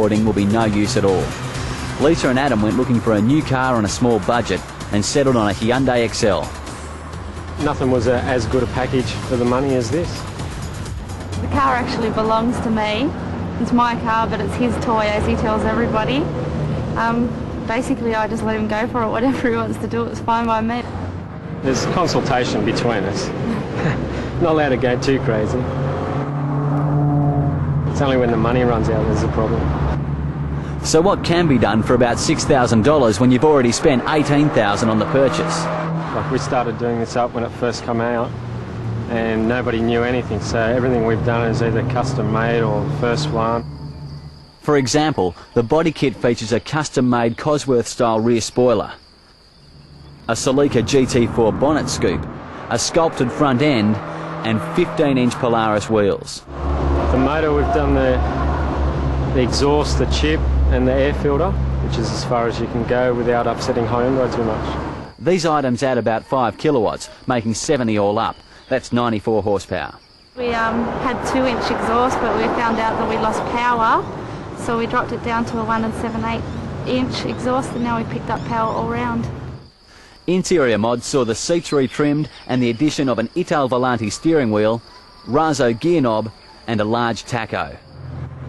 will be no use at all. Lisa and Adam went looking for a new car on a small budget and settled on a Hyundai XL. Nothing was as good a package for the money as this. The car actually belongs to me. It's my car, but it's his toy, as he tells everybody. Basically, I just let him go for it. Whatever he wants to do, it's fine by me. There's consultation between us. Not allowed to go too crazy. It's only when the money runs out there's a problem. So what can be done for about $6,000 when you've already spent $18,000 on the purchase? Like, we started doing this up when it first came out, and nobody knew anything, so everything we've done is either custom made or the first one. For example, the body kit features a custom-made Cosworth-style rear spoiler, a Celica GT4 bonnet scoop, a sculpted front end, and 15-inch Polaris wheels. The motor, we've done the exhaust, the chip, and the air filter, which is as far as you can go without upsetting Hyundai too much. These items add about 5 kilowatts, making 70 all up. That's 94 horsepower. We had 2-inch exhaust, but we found out that we lost power, so we dropped it down to a 1 7/8-inch exhaust, and now we picked up power all round. Interior mods saw the seats retrimmed and the addition of an Ital Volante steering wheel, Razo gear knob, and a large tacho.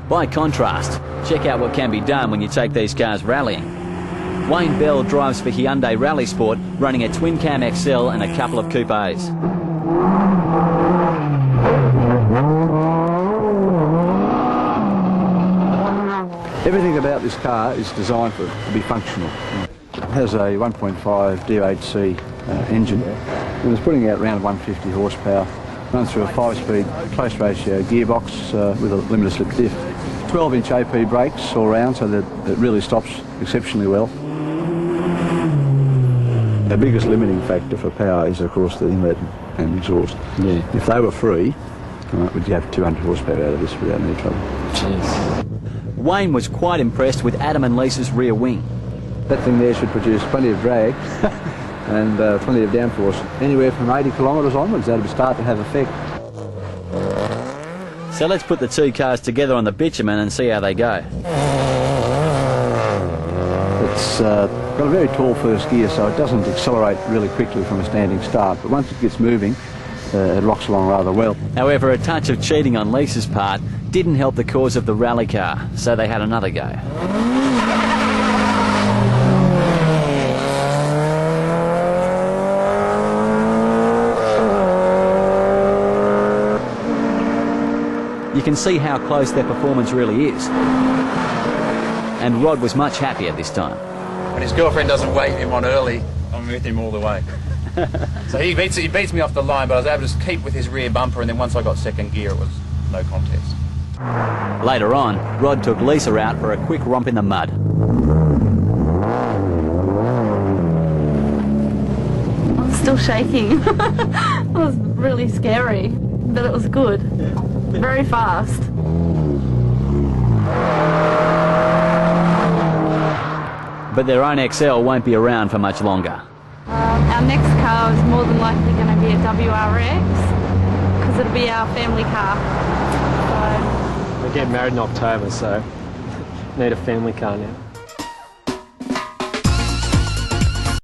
By contrast, check out what can be done when you take these cars rallying. Wayne Bell drives for Hyundai Rally Sport, running a twin-cam XL and a couple of coupes. Everything about this car is designed to be functional. It has a 1.5 D8C engine, and it's putting out around 150 horsepower. Runs through a 5-speed close ratio gearbox with a limited slip diff. 12-inch AP brakes all round, so that it really stops exceptionally well. The biggest limiting factor for power is, of course, the inlet and exhaust. Yeah. If they were free, we'd have 200 horsepower out of this without any trouble. Jeez. Wayne was quite impressed with Adam and Lisa's rear wing. That thing there should produce plenty of drag and plenty of downforce. Anywhere from 80 kilometres onwards, that'll start to have effect. So let's put the two cars together on the bitumen and see how they go. It's got a very tall first gear, so it doesn't accelerate really quickly from a standing start, but once it gets moving, it rocks along rather well. However, a touch of cheating on Lisa's part didn't help the cause of the rally car, so they had another go. You can see how close their performance really is. And Rod was much happier this time. When his girlfriend doesn't wave him on early, I'm with him all the way. So he beats me off the line, but I was able to keep with his rear bumper, and then once I got second gear, it was no contest. Later on, Rod took Lisa out for a quick romp in the mud. I'm still shaking. It was really scary, but it was good. Very fast. But their own XL won't be around for much longer. Our next car is more than likely going to be a WRX, because it'll be our family car. We get married in October, so need a family car now.